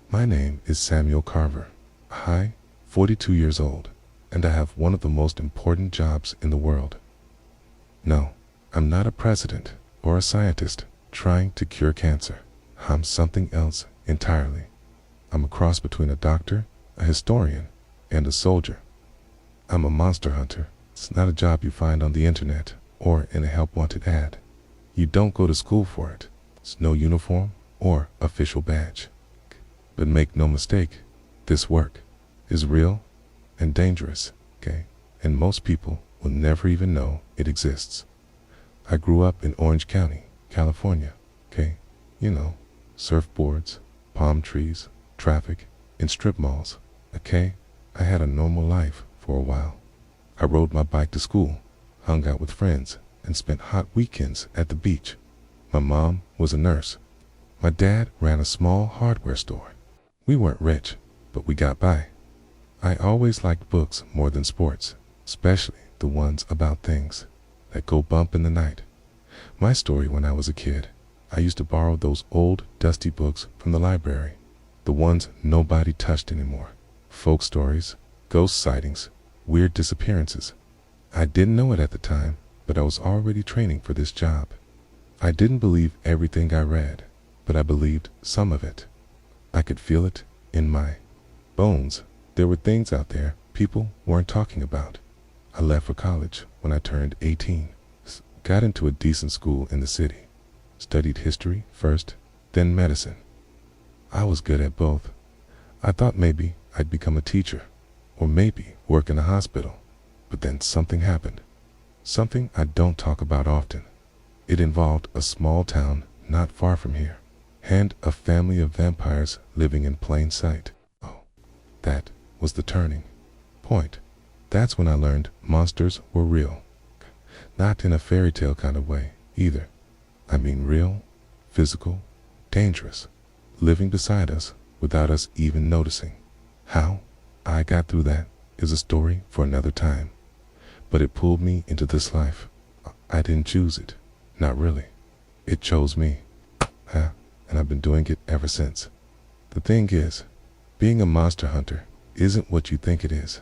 My name is Samuel Carver. I, 42 years old, and I have one of the most important jobs in the world. No, I'm not a president or a scientist trying to cure cancer. I'm something else entirely. I'm a cross between a doctor, a historian, and a soldier. I'm a monster hunter. It's not a job you find on the internet or in a help wanted ad. You don't go to school for it. It's no uniform or official badge. But make no mistake, this work is real and dangerous, okay? And most people will never even know it exists. I grew up in Orange County, California, okay? You know, surfboards, palm trees, traffic, and strip malls, okay? I had a normal life for a while. I rode my bike to school, hung out with friends, and spent hot weekends at the beach. My mom was a nurse. My dad ran a small hardware store. We weren't rich, but we got by. I always liked books more than sports, especially the ones about things that go bump in the night. My story when I was a kid, I used to borrow those old, dusty books from the library, the ones nobody touched anymore. Folk stories, ghost sightings, weird disappearances. I didn't know it at the time, but I was already training for this job. I didn't believe everything I read, but I believed some of it. I could feel it in my bones. There were things out there people weren't talking about. I left for college when I turned 18, got into a decent school in the city, studied history first, then medicine. I was good at both. I thought maybe I'd become a teacher, or maybe work in a hospital, but then something happened. Something I don't talk about often. It involved a small town not far from here, and a family of vampires living in plain sight. Oh, that was the turning point. That's when I learned monsters were real. Not in a fairy tale kind of way, either. I mean real, physical, dangerous, living beside us without us even noticing. How I got through that is a story for another time. But it pulled me into this life. I didn't choose it. Not really. It chose me. And I've been doing it ever since. The thing is, being a monster hunter isn't what you think it is.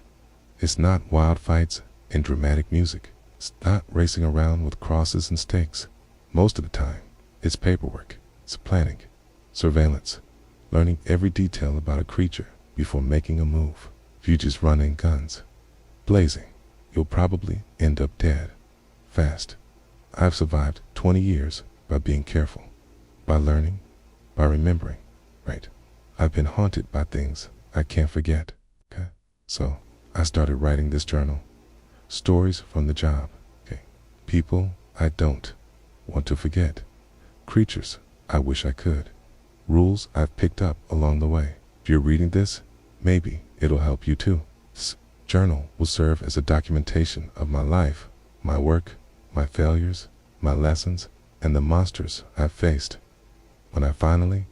It's not wild fights and dramatic music. It's not racing around with crosses and stakes. Most of the time, it's paperwork. It's planning, surveillance, learning every detail about a creature before making a move. If you just run in guns blazing, you'll probably end up dead fast. I've survived 20 years by being careful, by learning, by remembering, right? I've been haunted by things I can't forget, okay? So I started writing this journal. Stories from the job, okay? People I don't want to forget. Creatures I wish I could. Rules I've picked up along the way. If you're reading this, maybe it'll help you too. This journal will serve as a documentation of my life, my work, my failures, my lessons, and the monsters I've faced. When I finally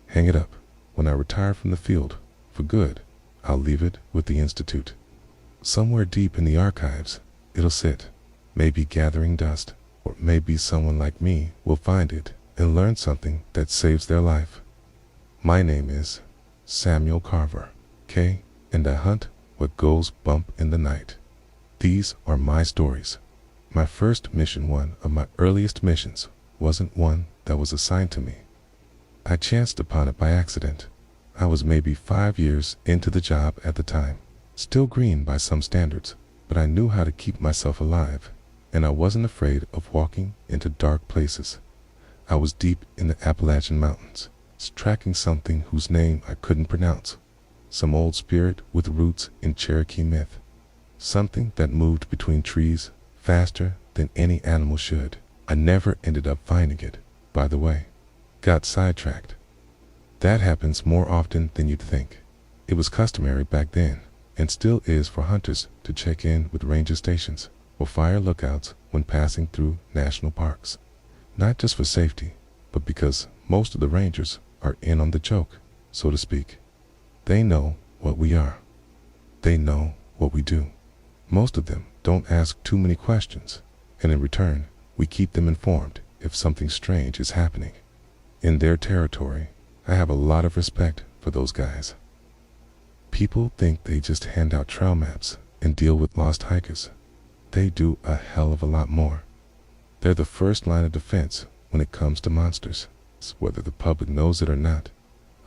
hang it up, when I retire from the field for good, I'll leave it with the Institute. Somewhere deep in the archives, it'll sit, maybe gathering dust, or maybe someone like me will find it and learn something that saves their life. My name is Samuel Carver, okay? And I hunt what goes bump in the night. These are my stories. My first mission, one of my earliest missions, wasn't one that was assigned to me. I chanced upon it by accident. I was maybe 5 years into the job at the time. Still green by some standards, but I knew how to keep myself alive, and I wasn't afraid of walking into dark places. I was deep in the Appalachian Mountains, tracking something whose name I couldn't pronounce, some old spirit with roots in Cherokee myth, something that moved between trees faster than any animal should. I never ended up finding it, by the way. Got sidetracked. That happens more often than you'd think. It was customary back then, and still is, for hunters to check in with ranger stations or fire lookouts when passing through national parks. Not just for safety, but because most of the rangers are in on the joke, so to speak. They know what we are. They know what we do. Most of them don't ask too many questions, and in return, we keep them informed if something strange is happening. In their territory, I have a lot of respect for those guys. People think they just hand out trail maps and deal with lost hikers. They do a hell of a lot more. They're the first line of defense when it comes to monsters. Whether the public knows it or not,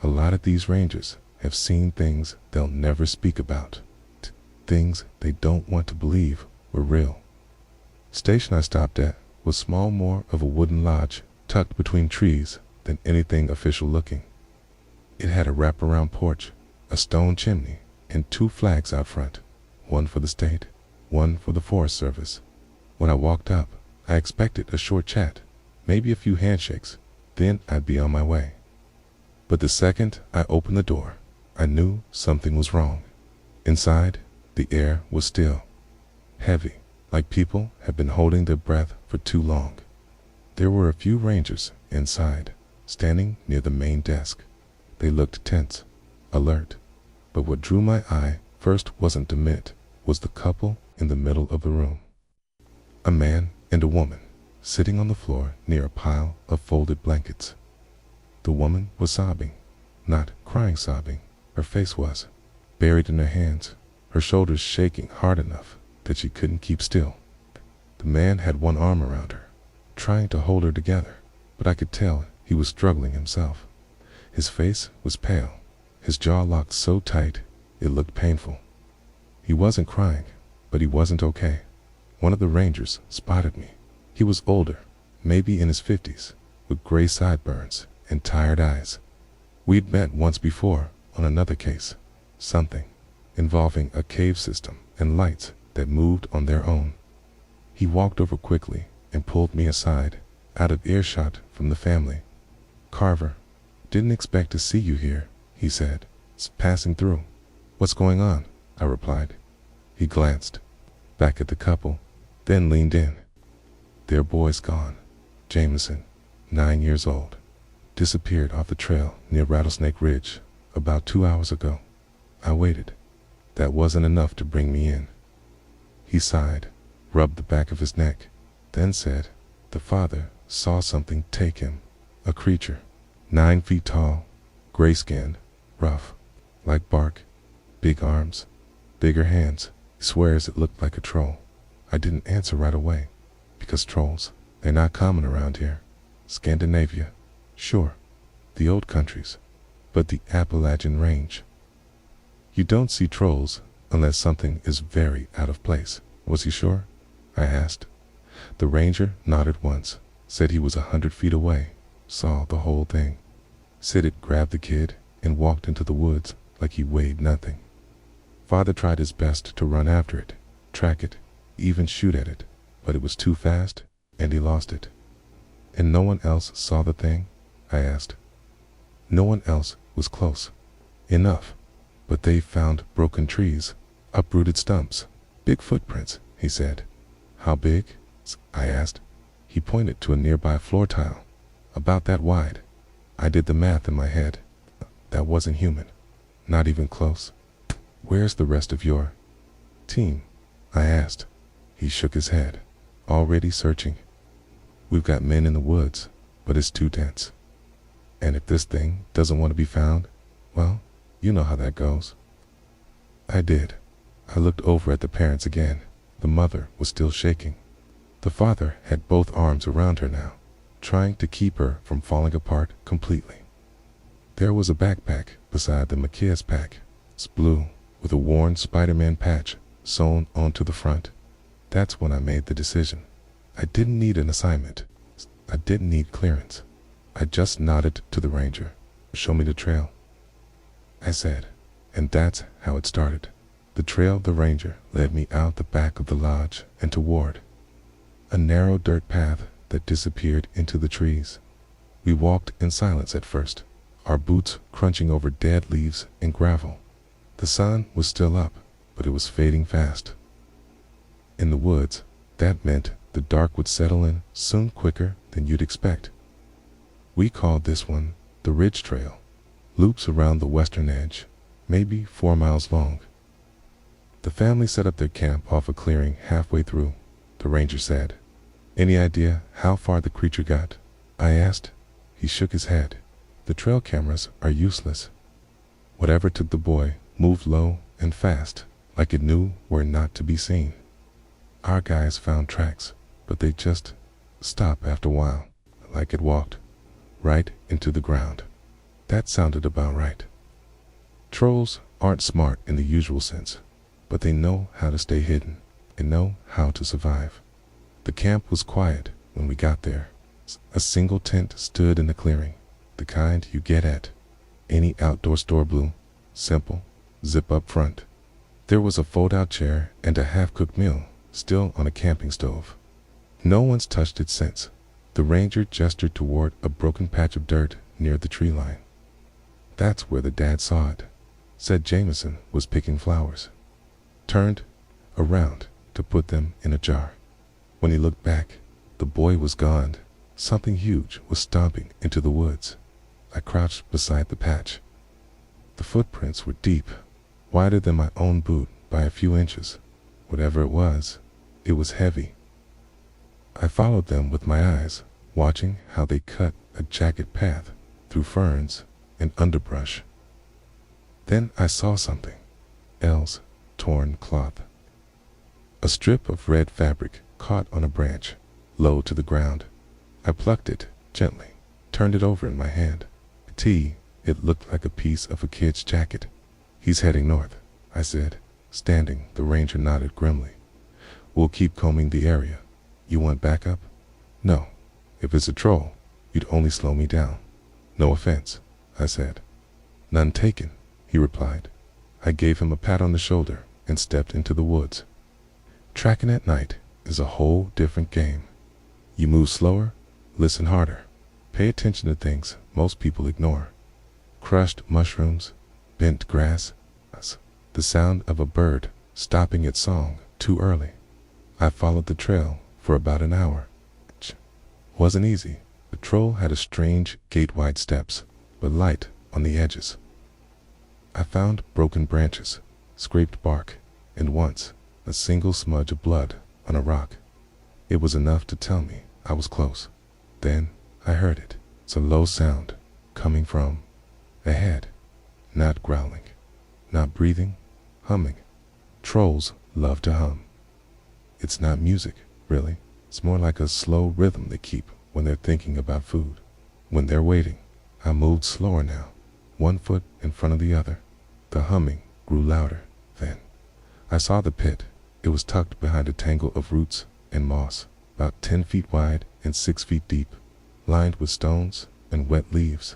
a lot of these rangers have seen things they'll never speak about. Things they don't want to believe were real. Station I stopped at was small, more of a wooden lodge tucked between trees than anything official looking. It had a wraparound porch, a stone chimney, and 2 flags out front, one for the state, one for the Forest Service. When I walked up, I expected a short chat, maybe a few handshakes, then I'd be on my way. But the second I opened the door, I knew something was wrong. Inside, the air was still, heavy, like people had been holding their breath for too long. There were a few rangers inside, standing near the main desk. They looked tense, alert, but what drew my eye first wasn't the minute, was the couple in the middle of the room. A man and a woman, sitting on the floor near a pile of folded blankets. The woman was sobbing, not crying sobbing. Her face was buried in her hands, her shoulders shaking hard enough that she couldn't keep still. The man had one arm around her, trying to hold her together, but I could tell he was struggling himself. His face was pale, his jaw locked so tight it looked painful. He wasn't crying, but he wasn't okay. One of the rangers spotted me. He was older, maybe in his 50s, with gray sideburns and tired eyes. We'd met once before on another case, something involving a cave system and lights that moved on their own. He walked over quickly and pulled me aside, out of earshot from the family. "Carver, didn't expect to see you here," he said. "It's passing through." "What's going on?" I replied. He glanced back at the couple, then leaned in. "Their boy's gone. Jameson, 9 years old. Disappeared off the trail near Rattlesnake Ridge about 2 hours ago." I waited. That wasn't enough to bring me in. He sighed, rubbed the back of his neck, then said, "The father saw something take him. A creature, 9 feet tall, gray-skinned, rough, like bark, big arms, bigger hands. He swears it looked like a troll." I didn't answer right away, because trolls, they're not common around here. Scandinavia, sure, the old countries, but the Appalachian Range. You don't see trolls unless something is very out of place. Was he sure? I asked. The ranger nodded once, said he was 100 feet away, saw the whole thing. Said it grabbed the kid and walked into the woods like he weighed nothing. Father tried his best to run after it, track it, even shoot at it, but it was too fast and he lost it. "And no one else saw the thing?" I asked. "No one else was close enough, but they found broken trees, uprooted stumps, big footprints," he said. "How big?" I asked. He pointed to a nearby floor tile, about that wide. I did the math in my head. That wasn't human, not even close. "Where's the rest of your team?" I asked. He shook his head. "Already searching. We've got men in the woods, but it's too dense. And if this thing doesn't want to be found, well, you know how that goes." I did. I looked over at the parents again. The mother was still shaking. The father had both arms around her now, trying to keep her from falling apart completely. There was a backpack beside the Macias pack. It's blue, with a worn Spider-Man patch sewn onto the front. That's when I made the decision. I didn't need an assignment. I didn't need clearance. I just nodded to the ranger. "Show me the trail," I said, and that's how it started. The trail the ranger led me out the back of the lodge and toward a narrow dirt path that disappeared into the trees. We walked in silence at first, our boots crunching over dead leaves and gravel. The sun was still up, but it was fading fast. In the woods, that meant the dark would settle in soon, quicker than you'd expect. We called this one the Ridge Trail. Loops around the western edge, maybe 4 miles long. The family set up their camp off a clearing halfway through, the ranger said. "Any idea how far the creature got?" I asked. He shook his head. "The trail cameras are useless. Whatever took the boy moved low and fast, like it knew where not to be seen. Our guys found tracks, but they just stopped after a while, like it walked right into the ground. That sounded about right. Trolls aren't smart in the usual sense, but they know how to stay hidden and know how to survive. The camp was quiet when we got there. A single tent stood in the clearing, the kind you get at any outdoor store. Blue, simple, zip up front. There was a fold-out chair and a half-cooked meal still on a camping stove. No one's touched it since. The ranger gestured toward a broken patch of dirt near the tree line. That's where the dad saw it, said Jameson was picking flowers. Turned around to put them in a jar. When he looked back, the boy was gone. Something huge was stomping into the woods. I crouched beside the patch. The footprints were deep, wider than my own boot by a few inches. Whatever it was heavy. I followed them with my eyes, watching how they cut a jagged path through ferns and underbrush. Then I saw something. Elle's torn cloth. A strip of red fabric caught on a branch, low to the ground. I plucked it gently, turned it over in my hand. It looked like a piece of a kid's jacket. He's heading north, I said, standing. The ranger nodded grimly. We'll keep combing the area. You want backup? No. If it's a troll, you'd only slow me down. No offense, I said. None taken, he replied. I gave him a pat on the shoulder and stepped into the woods. Tracking at night is a whole different game. You move slower, listen harder, pay attention to things most people ignore. Crushed mushrooms, bent grass, the sound of a bird stopping its song too early. I followed the trail for about an hour. Wasn't easy. The troll had a strange gate-wide steps, but light on the edges. I found broken branches, scraped bark, and once a single smudge of blood on a rock. It was enough to tell me I was close. Then I heard it. It's a low sound coming from ahead. Not growling, not breathing, humming. Trolls love to hum. It's not music, really. It's more like a slow rhythm they keep when they're thinking about food. When they're waiting, I moved slower now, one foot in front of the other. The humming grew louder. Then I saw the pit. It was tucked behind a tangle of roots and moss, about 10 feet wide and 6 feet deep, lined with stones and wet leaves.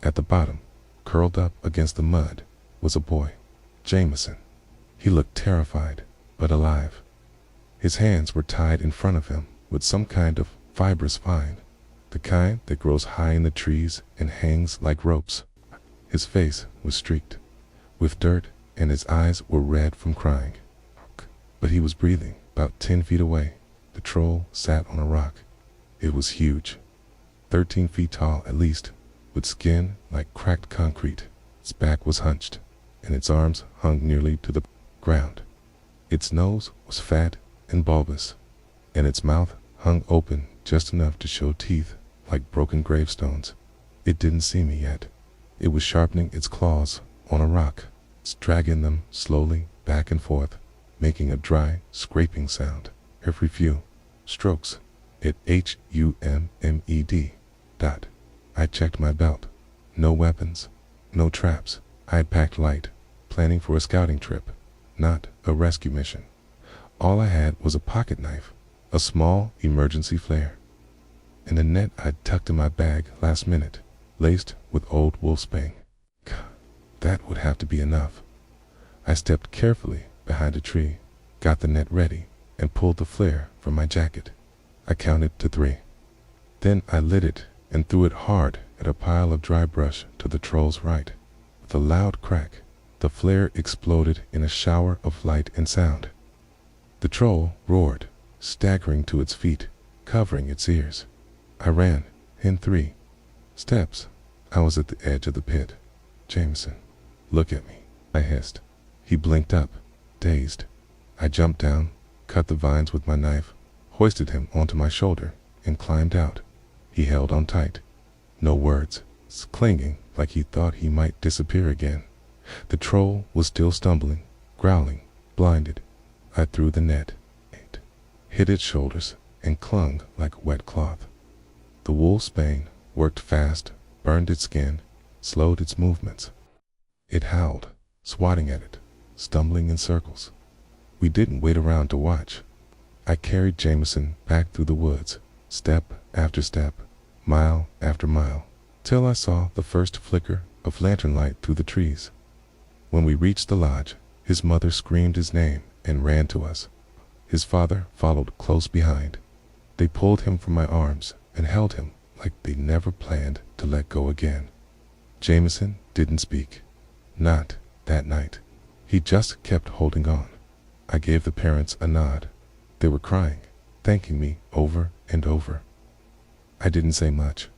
At the bottom, curled up against the mud, was a boy, Jameson. He looked terrified, but alive. His hands were tied in front of him with some kind of fibrous vine, the kind that grows high in the trees and hangs like ropes. His face was streaked with dirt and his eyes were red from crying. But he was breathing. About 10 feet away, the troll sat on a rock. It was huge, 13 feet tall at least, with skin like cracked concrete. Its back was hunched, and its arms hung nearly to the ground. Its nose was fat and bulbous, and its mouth hung open just enough to show teeth like broken gravestones. It didn't see me yet. It was sharpening its claws on a rock, dragging them slowly back and forth, making a dry, scraping sound every few strokes. It hummed. I checked my belt. No weapons, no traps. I had packed light, planning for a scouting trip, not a rescue mission. All I had was a pocket knife, a small emergency flare, and a net I'd tucked in my bag last minute, laced with old wolfsbane. That would have to be enough. I stepped carefully behind a tree, got the net ready, and pulled the flare from my jacket. I counted to 3. Then I lit it and threw it hard at a pile of dry brush to the troll's right. With a loud crack, the flare exploded in a shower of light and sound. The troll roared, staggering to its feet, covering its ears. I ran. In 3 steps, I was at the edge of the pit. Jameson, look at me, I hissed. He blinked up, dazed. I jumped down, cut the vines with my knife, hoisted him onto my shoulder, and climbed out. He held on tight. No words, clinging like he thought he might disappear again. The troll was still stumbling, growling, blinded. I threw the net, hit its shoulders, and clung like wet cloth. The wolf's bane worked fast, burned its skin, slowed its movements. It howled, swatting at it, stumbling in circles. We didn't wait around to watch. I carried Jameson back through the woods, step after step, mile after mile, till I saw the first flicker of lantern light through the trees. When we reached the lodge, his mother screamed his name and ran to us. His father followed close behind. They pulled him from my arms and held him like they never planned to let go again. Jameson didn't speak. Not that night. He just kept holding on. I gave the parents a nod. They were crying, thanking me over and over. I didn't say much.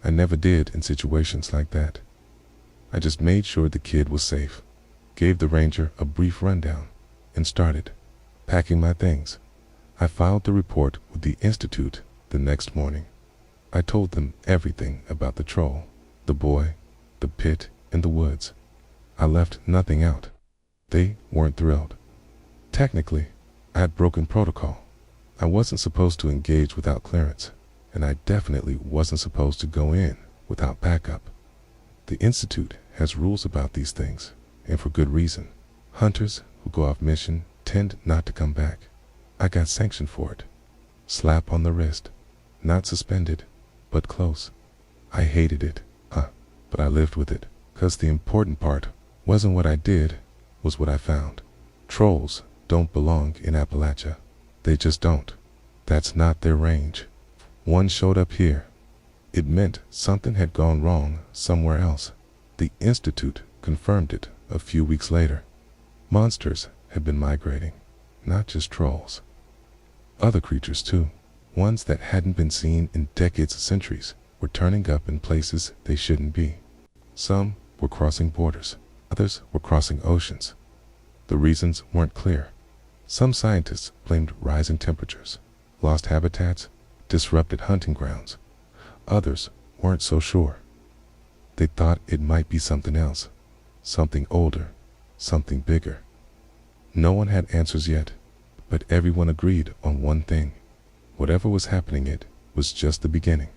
I never did in situations like that. I just made sure the kid was safe, gave the ranger a brief rundown, and started packing my things. I filed the report with the institute the next morning. I told them everything about the troll, the boy, the pit, and the woods. I left nothing out. They weren't thrilled. Technically, I had broken protocol. I wasn't supposed to engage without clearance, and I definitely wasn't supposed to go in without backup. The institute has rules about these things, and for good reason. Hunters who go off mission tend not to come back. I got sanctioned for it. Slap on the wrist. Not suspended, but close. I hated it, but I lived with it, 'cause the important part wasn't what I did, was what I found. Trolls don't belong in Appalachia. They just don't. That's not their range. One showed up here. It meant something had gone wrong somewhere else. The institute confirmed it a few weeks later. Monsters had been migrating, not just trolls. Other creatures too. Ones that hadn't been seen in decades or centuries were turning up in places they shouldn't be. Some were crossing borders. Others were crossing oceans. The reasons weren't clear. Some scientists blamed rising temperatures, lost habitats, disrupted hunting grounds. Others weren't so sure. They thought it might be something else, something older, something bigger. No one had answers yet, but everyone agreed on one thing. Whatever was happening, it was just the beginning.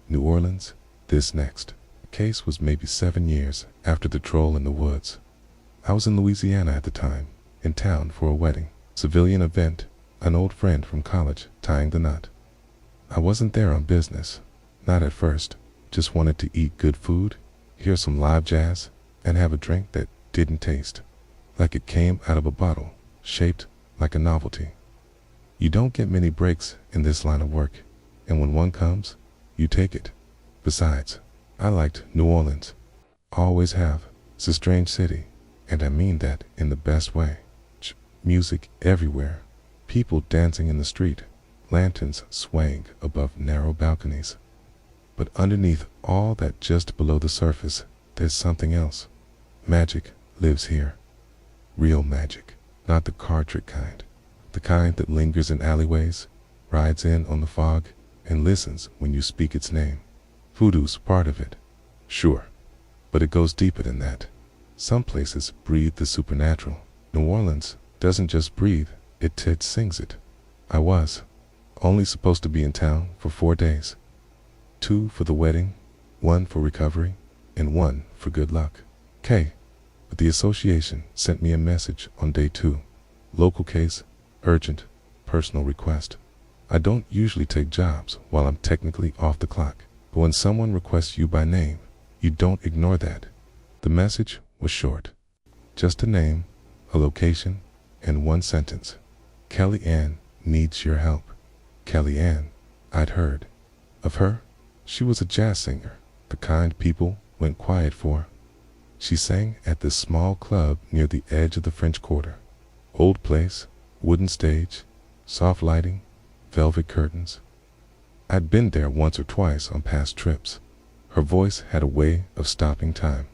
New Orleans, this next. The case was maybe 7 years after the troll in the woods. I was in Louisiana at the time, in town for a wedding, civilian event, an old friend from college tying the knot. I wasn't there on business, not at first, just wanted to eat good food, hear some live jazz, and have a drink that didn't taste like it came out of a bottle, shaped like a novelty. You don't get many breaks in this line of work, and when one comes, you take it. Besides, I liked New Orleans. Always have. It's a strange city, and I mean that in the best way. Music everywhere, people dancing in the street, lanterns swaying above narrow balconies. But underneath all that, just below the surface, there's something else. Magic lives here. Real magic, not the card trick kind. The kind that lingers in alleyways, rides in on the fog, and listens when you speak its name. Voodoo's part of it, sure, but it goes deeper than that. Some places breathe the supernatural. New Orleans doesn't just breathe, it sings it. I was only supposed to be in town for 4 days. 2 for the wedding, 1 for recovery, and 1 for good luck. But the association sent me a message on day 2. Local case, urgent, personal request. I don't usually take jobs while I'm technically off the clock, but when someone requests you by name, you don't ignore that. The message was short. Just a name, a location, and 1 sentence. Kelly Ann needs your help. Kelly Ann, I'd heard of her. She was a jazz singer, the kind people went quiet for. She sang at this small club near the edge of the French Quarter. Old place, wooden stage, soft lighting, velvet curtains. I'd been there once or twice on past trips. Her voice had a way of stopping time.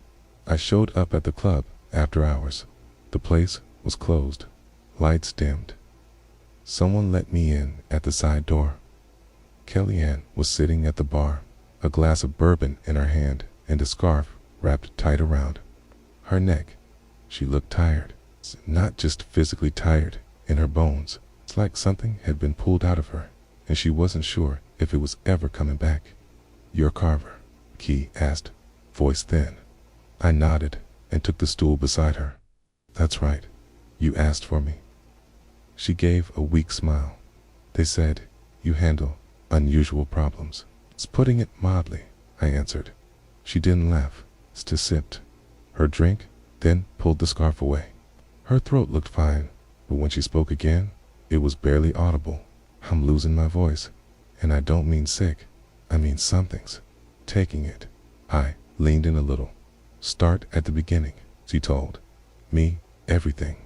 I showed up at the club after hours. The place was closed, lights dimmed. Someone let me in at the side door. Kellyanne was sitting at the bar, a glass of bourbon in her hand and a scarf wrapped tight around her neck. She looked tired. Not just physically tired, in her bones. It's like something had been pulled out of her, and she wasn't sure if it was ever coming back. "You're Carver?" Key asked, voice thin. I nodded and took the stool beside her. "That's right. You asked for me." She gave a weak smile. "They said you handle unusual problems." "It's putting it mildly," I answered. She didn't laugh, just sipped her drink, then pulled the scarf away. Her throat looked fine, but when she spoke again, it was barely audible. "I'm losing my voice, and I don't mean sick. I mean something's taking it." I leaned in a little. "Start at the beginning," she told me. "Everything.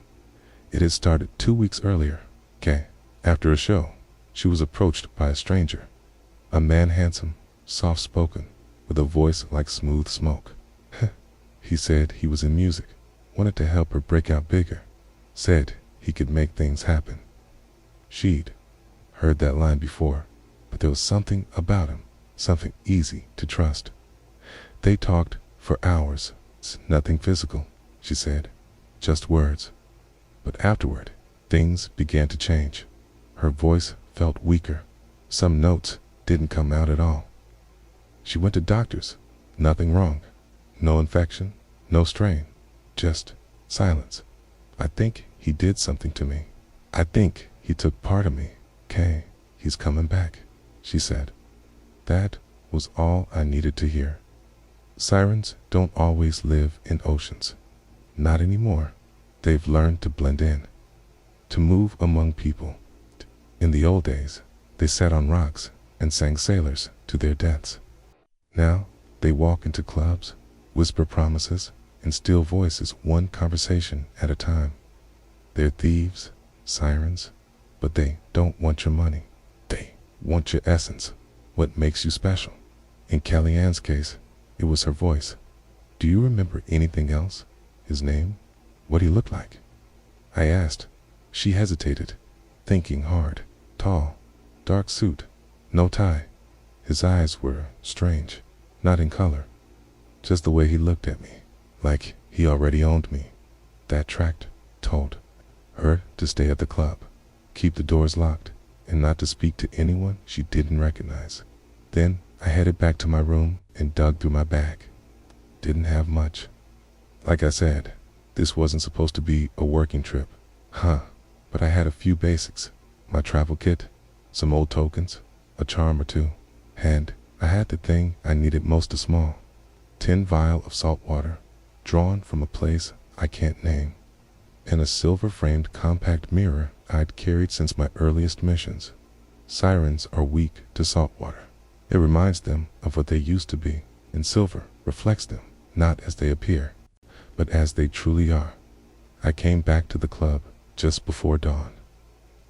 It had started 2 weeks earlier. Okay. After a show, she was approached by a stranger. A man, handsome, soft-spoken, with a voice like smooth smoke. He said he was in music, wanted to help her break out bigger, said he could make things happen. She'd heard that line before, but there was something about him, something easy to trust. They talked for hours. "It's nothing physical," she said, "just words." But afterward, things began to change. Her voice felt weaker. Some notes didn't come out at all. She went to doctors. Nothing wrong. No infection, no strain, just silence. "I think he did something to me. I think he took part of me. Okay, he's coming back," she said. That was all I needed to hear. Sirens don't always live in oceans. Not anymore. They've learned to blend in, to move among people. In the old days, they sat on rocks and sang sailors to their deaths. Now, they walk into clubs, whisper promises, and steal voices one conversation at a time. They're thieves, sirens, but they don't want your money. They want your essence, what makes you special. In Kellyanne's case, it was her voice. "Do you remember anything else? His name? What he looked like?" I asked. She hesitated, thinking hard. "Tall, dark suit, no tie." His eyes were strange, not in color, just the way he looked at me, like he already owned me. That tract told her to stay at the club, keep the doors locked, and not to speak to anyone she didn't recognize. Then I headed back to my room and dug through my bag. Didn't have much. Like I said, this wasn't supposed to be a working trip. But I had a few basics. My travel kit, some old tokens, a charm or two, and I had the thing I needed most, a small tin vial of salt water, drawn from a place I can't name, and a silver-framed compact mirror I'd carried since my earliest missions. Sirens are weak to salt water. It reminds them of what they used to be, and silver reflects them, not as they appear, but as they truly are. I came back to the club just before dawn.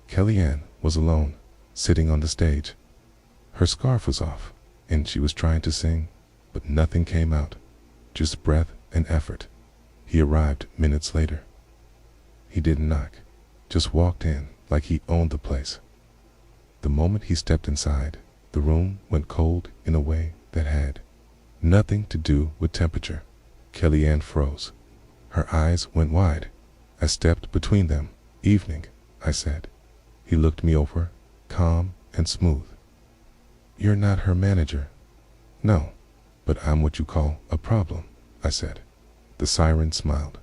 Kellyanne was alone, sitting on the stage. Her scarf was off, and she was trying to sing, but nothing came out, just breath and effort. He arrived minutes later. He didn't knock, just walked in like he owned the place. The moment he stepped inside, the room went cold in a way that had nothing to do with temperature. Kellyanne froze. Her eyes went wide. I stepped between them. "Evening," I said. He looked me over, calm and smooth. "You're not her manager." "No, but I'm what you call a problem," I said. The siren smiled.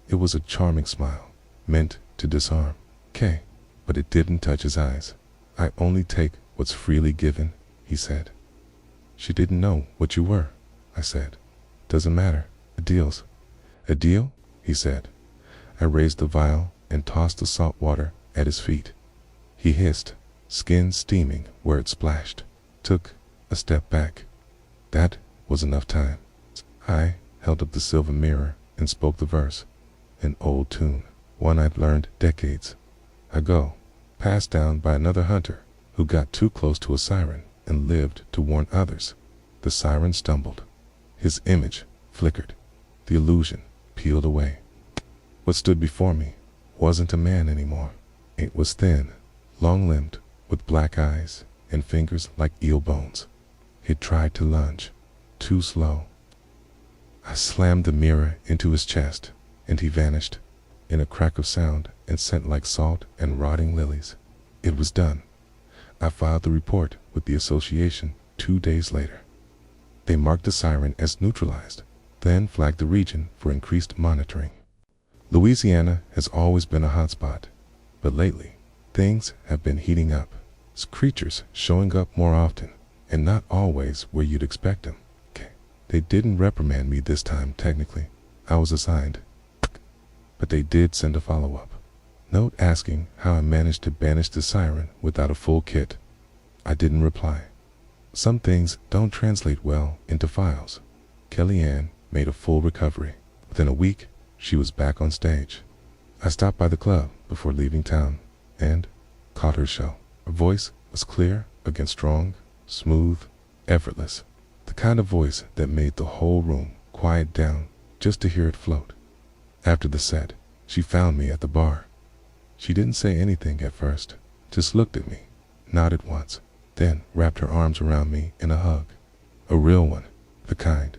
It was a charming smile, meant to disarm. "'Kay," but it didn't touch his eyes. "I only take what's freely given," he said. "She didn't know what you were," I said. "Doesn't matter. A deal's a deal," he said. I raised the vial and tossed the salt water at his feet. He hissed, skin steaming where it splashed, took a step back. That was enough time. I held up the silver mirror and spoke the verse, an old tune, one I'd learned decades ago, passed down by another hunter who got too close to a siren and lived to warn others. The siren stumbled. His image flickered. The illusion peeled away. What stood before me wasn't a man anymore. It was thin, long-limbed, with black eyes and fingers like eel bones. He tried to lunge, too slow. I slammed the mirror into his chest. and he vanished in a crack of sound and scent like salt and rotting lilies. It was done. I filed the report with the association 2 days later. They marked the siren as neutralized, then flagged the region for increased monitoring. Louisiana has always been a hotspot, but lately, things have been heating up. Creatures showing up more often, and not always where you'd expect them. They didn't reprimand me this time technically. I was assigned. But they did send a follow-up note asking how I managed to banish the siren without a full kit. I didn't reply. Some things don't translate well into files. Kellyanne made a full recovery. Within a week, she was back on stage. I stopped by the club before leaving town and caught her show. Her voice was clear, again strong, smooth, effortless. The kind of voice that made the whole room quiet down just to hear it float. After the set, she found me at the bar. She didn't say anything at first, just looked at me, nodded once, then wrapped her arms around me in a hug. A real one, the kind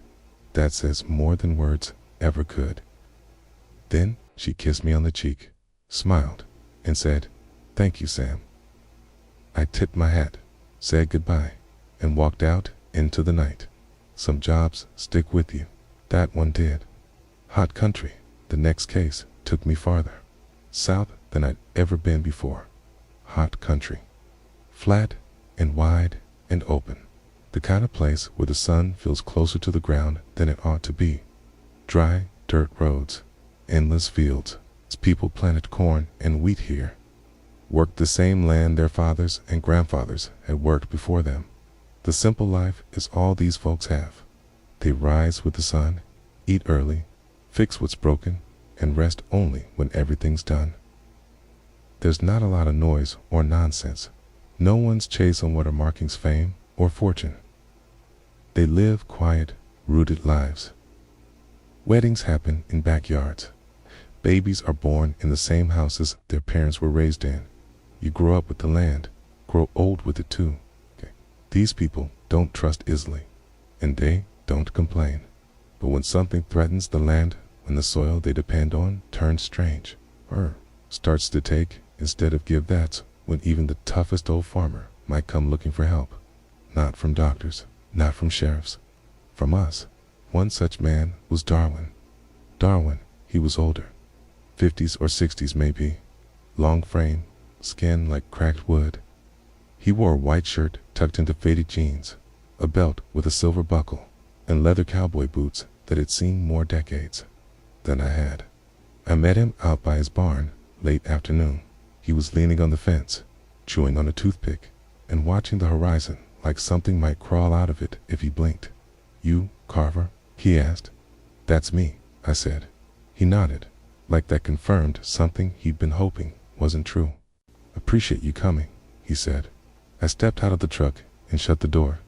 that says more than words ever could. Then she kissed me on the cheek, smiled, and said, "Thank you, Sam." I tipped my hat, said goodbye, and walked out into the night. Some jobs stick with you. That one did. Hot country. The next case took me farther south than I'd ever been before. Hot country. Flat and wide and open. The kind of place where the sun feels closer to the ground than it ought to be. Dry dirt roads, endless fields. People planted corn and wheat here. Worked the same land their fathers and grandfathers had worked before them. The simple life is all these folks have. They rise with the sun, eat early, fix what's broken, and rest only when everything's done. There's not a lot of noise or nonsense. No one's chasing what are markings fame or fortune. They live quiet, rooted lives. Weddings happen in backyards. Babies are born in the same houses their parents were raised in. You grow up with the land, grow old with it too. These people don't trust easily, and they don't complain. But when something threatens the land, when the soil they depend on turns strange, or starts to take instead of give, that's when even the toughest old farmer might come looking for help. Not from doctors, not from sheriffs, from us. One such man was Darwin. Darwin, he was older, 50s or 60s maybe, long frame, skin like cracked wood. He wore a white shirt tucked into faded jeans, a belt with a silver buckle, and leather cowboy boots that had seen more decades than I had. I met him out by his barn late afternoon. He was leaning on the fence, chewing on a toothpick, and watching the horizon like something might crawl out of it if he blinked. "You, Carver?" he asked. "That's me," I said. He nodded, like that confirmed something he'd been hoping wasn't true. "Appreciate you coming," he said. I stepped out of the truck and shut the door.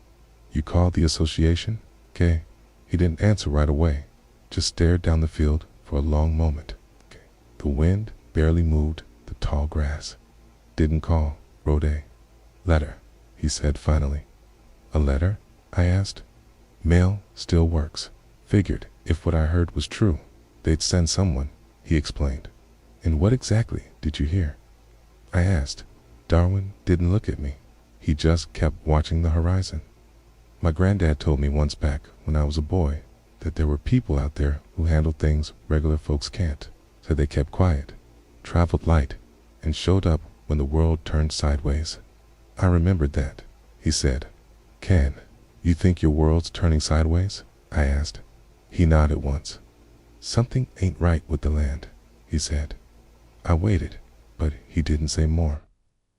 "You called the association?" "'Kay." He didn't answer right away, just stared down the field for a long moment. The wind barely moved the tall grass. "Didn't call, wrote a letter," he said finally. "A letter?" I asked. "Mail still works. Figured if what I heard was true, they'd send someone," he explained. "And what exactly did you hear?" I asked. Darwin didn't look at me. He just kept watching the horizon. "My granddad told me once back when I was a boy that there were people out there who handled things regular folks can't. So they kept quiet, traveled light, and showed up when the world turned sideways." I remembered that, he said. "Ken, you think your world's turning sideways?" I asked. He nodded once. "Something ain't right with the land," he said. I waited, but he didn't say more.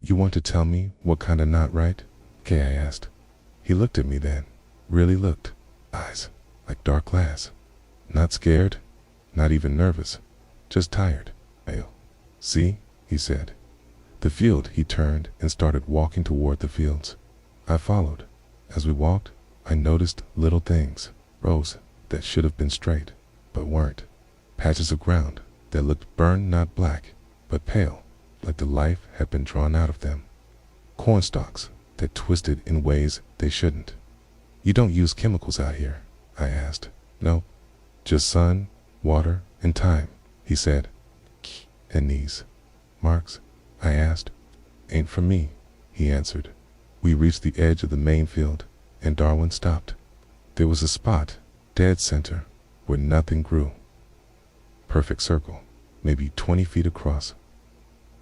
"You want to tell me what kind of not right?" "'Kay," I asked. He looked at me then, really looked, eyes like dark glass. Not scared, not even nervous, just tired. "See," he said. The field, he turned and started walking toward the fields. I followed. As we walked, I noticed little things, rows that should have been straight, but weren't. Patches of ground that looked burned, not black, but pale, like the life had been drawn out of them. Corn stalks that twisted in ways they shouldn't. "You don't use chemicals out here?" I asked. "No, just sun, water, and time," he said. And these marks? I asked. Ain't for me, he answered. We reached the edge of the main field, and Darwin stopped. There was a spot, dead center, where nothing grew. Perfect circle, maybe 20 feet across.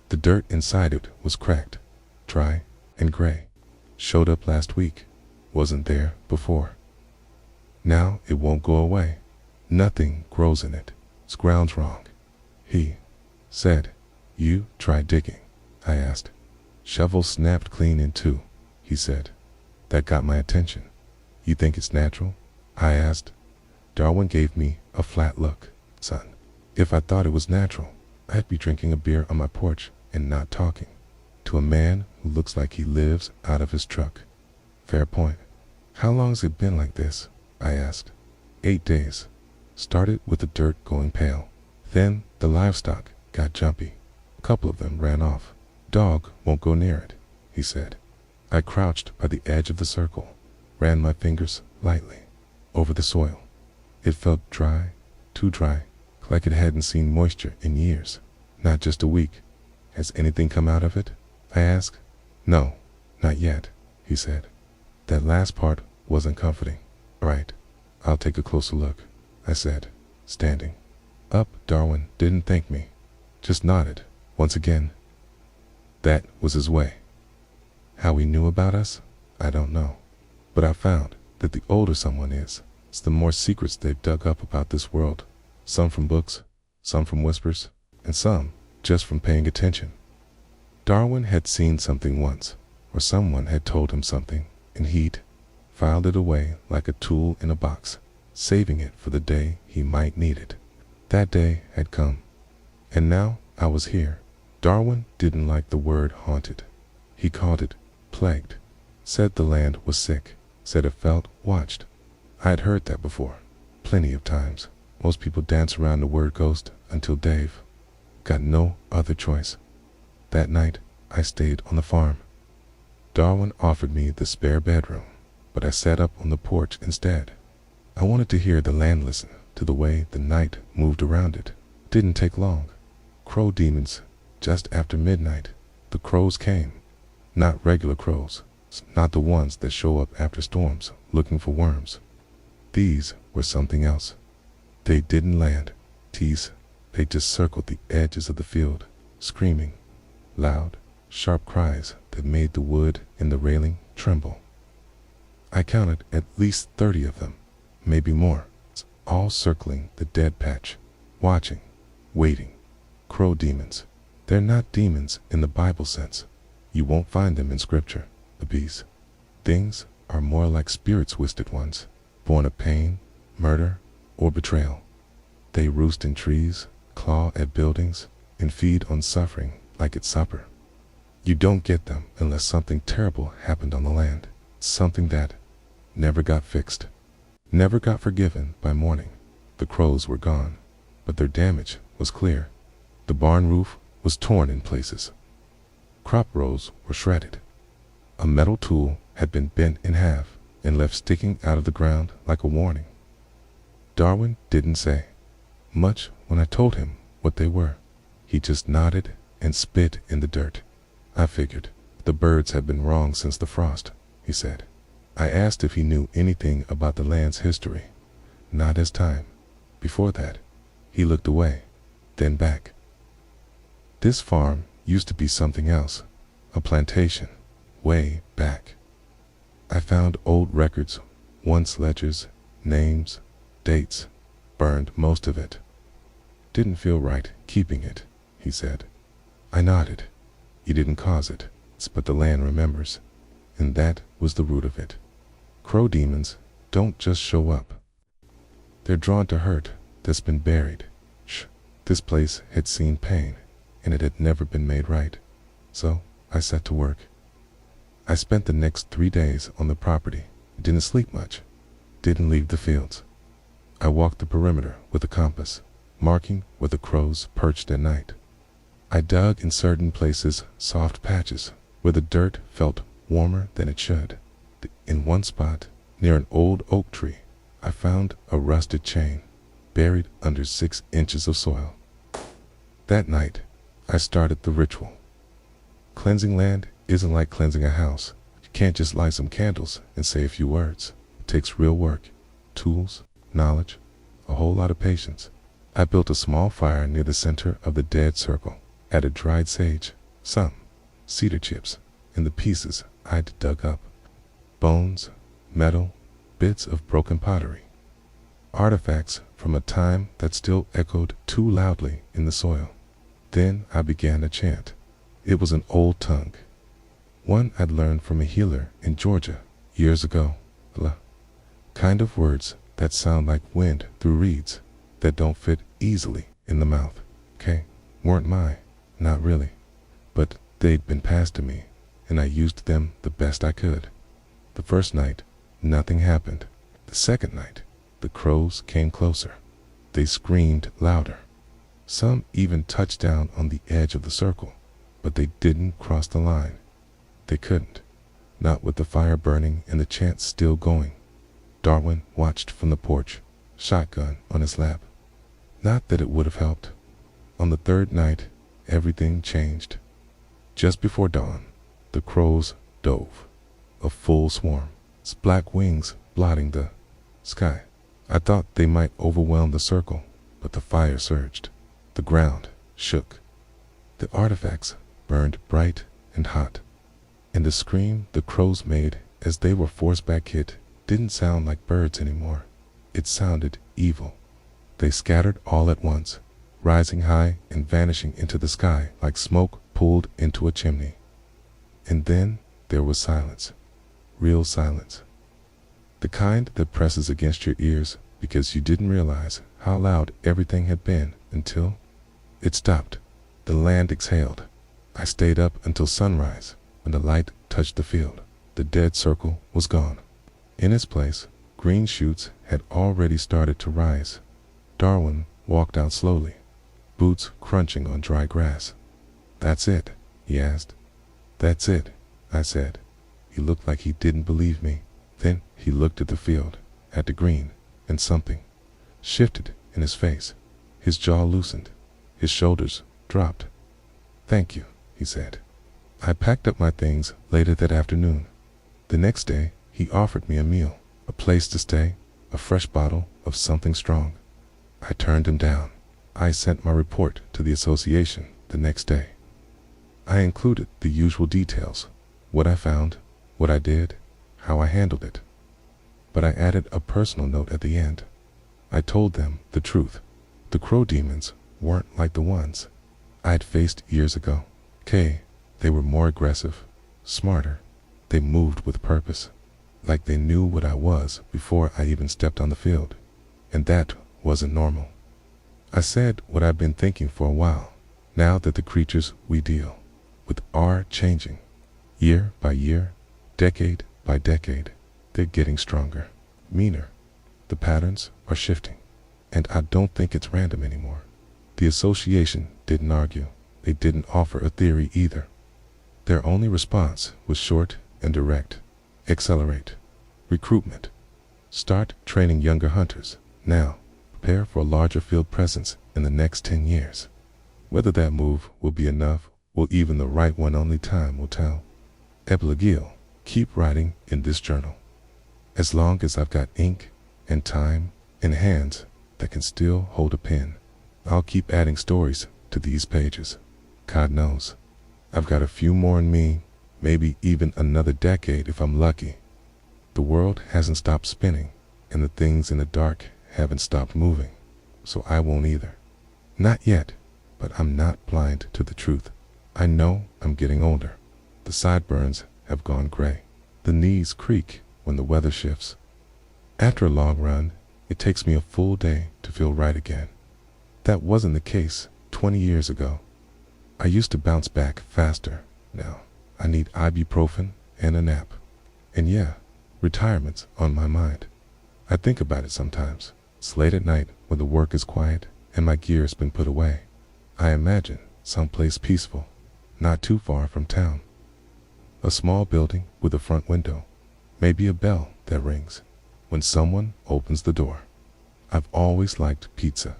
The dirt inside it was cracked, dry, and gray. Showed up last week. Wasn't there before. Now it won't go away. Nothing grows in it. It's ground's wrong. He said. You try digging, I asked. Shovel snapped clean in two, he said. That got my attention. You think it's natural? I asked. Darwin gave me a flat look. Son, if I thought it was natural, I'd be drinking a beer on my porch and not talking to a man who looks like he lives out of his truck. Fair point. How long's it been like this? I asked. 8 days. Started with the dirt going pale. Then the livestock got jumpy. A couple of them ran off. Dog won't go near it, he said. I crouched by the edge of the circle, ran my fingers lightly over the soil. It felt dry, too dry, like it hadn't seen moisture in years, not just a week. Has anything come out of it? I asked. No, not yet, he said. That last part wasn't comforting. Right, I'll take a closer look, I said, standing up. Darwin didn't thank me, just nodded once again. That was his way. How he knew about us, I don't know. But I found that the older someone is, the more secrets they've dug up about this world. Some from books, some from whispers, and some just from paying attention. Darwin had seen something once, or someone had told him something, and he'd filed it away like a tool in a box, saving it for the day he might need it. That day had come, and now I was here. Darwin didn't like the word haunted. He called it plagued, said the land was sick, said it felt watched. I had heard that before, plenty of times. Most people dance around the word ghost until Dave got no other choice. That night, I stayed on the farm. Darwin offered me the spare bedroom, but I sat up on the porch instead. I wanted to hear the land listen to the way the night moved around it. Didn't take long. Crow demons, just after midnight, the crows came. Not regular crows, not the ones that show up after storms looking for worms. These were something else. They didn't land, tease. They just circled the edges of the field, screaming. Loud, sharp cries that made the wood in the railing tremble. I counted at least 30 of them, maybe more, all circling the dead patch, watching, waiting. Crow demons. They're not demons in the Bible sense. You won't find them in scripture, the bees. Things are more like spirit twisted ones, born of pain, murder, or betrayal. They roost in trees, claw at buildings, and feed on suffering like it's supper. You don't get them unless something terrible happened on the land, something that never got fixed, never got forgiven by morning. The crows were gone, but their damage was clear. The barn roof was torn in places. Crop rows were shredded. A metal tool had been bent in half and left sticking out of the ground like a warning. Darwin didn't say much when I told him what they were. He just nodded and spit in the dirt. I figured the birds had been wrong since the frost, he said. I asked if he knew anything about the land's history. Not his time. Before that, he looked away, then back. This farm used to be something else, a plantation, way back. I found old records, once ledgers, names, dates, burned most of it. Didn't feel right keeping it, he said. I nodded. You didn't cause it, but the land remembers, and that was the root of it. Crow demons don't just show up. They're drawn to hurt that's been buried. This place had seen pain, and it had never been made right. So I set to work. I spent the next 3 days on the property. Didn't sleep much. Didn't leave the fields. I walked the perimeter with a compass, marking where the crows perched at night. I dug in certain places soft patches where the dirt felt warmer than it should. In one spot, near an old oak tree, I found a rusted chain buried under 6 inches of soil. That night, I started the ritual. Cleansing land isn't like cleansing a house. You can't just light some candles and say a few words. It takes real work, tools, knowledge, a whole lot of patience. I built a small fire near the center of the dead circle, added dried sage, some cedar chips, and the pieces I'd dug up. Bones, metal, bits of broken pottery. Artifacts from a time that still echoed too loudly in the soil. Then I began to chant. It was an old tongue, one I'd learned from a healer in Georgia years ago. Kind of words that sound like wind through reeds, that don't fit easily in the mouth. Weren't mine, not really, but they'd been passed to me, and I used them the best I could. The first night, nothing happened. The second night, the crows came closer. They screamed louder. Some even touched down on the edge of the circle, but they didn't cross the line. They couldn't, not with the fire burning and the chant still going. Darwin watched from the porch, shotgun on his lap. Not that it would have helped. On the third night, everything changed. Just before dawn, the crows dove, a full swarm, its black wings blotting the sky. I thought they might overwhelm the circle, but the fire surged. The ground shook. The artifacts burned bright and hot, and the scream the crows made as they were forced back hit didn't sound like birds anymore. It sounded evil. They scattered all at once, rising high and vanishing into the sky like smoke pulled into a chimney. And then there was silence. Real silence. The kind that presses against your ears because you didn't realize how loud everything had been until it stopped. The land exhaled. I stayed up until sunrise when the light touched the field. The dead circle was gone. In its place, green shoots had already started to rise. Darwin walked out slowly, boots crunching on dry grass. "That's it?" he asked. "That's it," I said. He looked like he didn't believe me. Then he looked at the field, at the green, and something shifted in his face. His jaw loosened. His shoulders dropped. "Thank you," he said. I packed up my things later that afternoon. The next day, he offered me a meal, a place to stay, a fresh bottle of something strong. I turned him down. I sent my report to the association the next day. I included the usual details, what I found, what I did, how I handled it. But I added a personal note at the end. I told them the truth. The crow demons weren't like the ones I'd faced years ago. They were more aggressive, smarter. They moved with purpose, like they knew what I was before I even stepped on the field. And that wasn't normal. I said what I've been thinking for a while, now that the creatures we deal with are changing. Year by year, decade by decade, they're getting stronger, meaner. The patterns are shifting, and I don't think it's random anymore. The association didn't argue. They didn't offer a theory either. Their only response was short and direct. Accelerate. Recruitment. Start training younger hunters. Now, prepare for a larger field presence in the next 10 years. Whether that move will be enough, or even the right one, only time will tell. Epilogue. Keep writing in this journal. As long as I've got ink and time and hands that can still hold a pen, I'll keep adding stories to these pages. God knows, I've got a few more in me, maybe even another decade if I'm lucky. The world hasn't stopped spinning, and the things in the dark haven't stopped moving, so I won't either. Not yet, but I'm not blind to the truth. I know I'm getting older. The sideburns have gone gray. The knees creak when the weather shifts. After a long run, it takes me a full day to feel right again. That wasn't the case 20 years ago. I used to bounce back faster. Now, I need ibuprofen and a nap. And yeah, retirement's on my mind. I think about it sometimes. It's late at night when the work is quiet and my gear's been put away. I imagine someplace peaceful, not too far from town. A small building with a front window, maybe a bell that rings when someone opens the door. I've always liked pizza.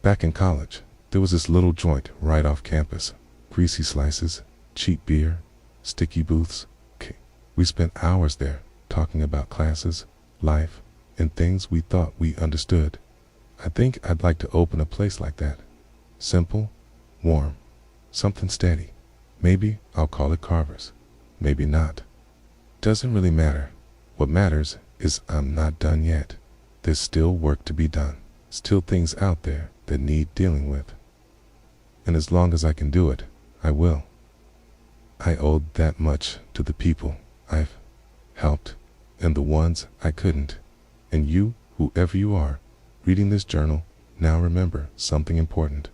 Back in college, There was this little joint right off campus. Greasy slices, cheap beer, sticky booths. We spent hours there talking about classes, life, and things we thought we understood. I think I'd like to open a place like that. Simple, warm, something steady. Maybe I'll call it Carver's. Maybe not. Doesn't really matter. What matters is I'm not done yet. There's still work to be done. Still things out there that need dealing with. And as long as I can do it, I will. I owed that much to the people I've helped and the ones I couldn't. And you, whoever you are, reading this journal, now remember something important.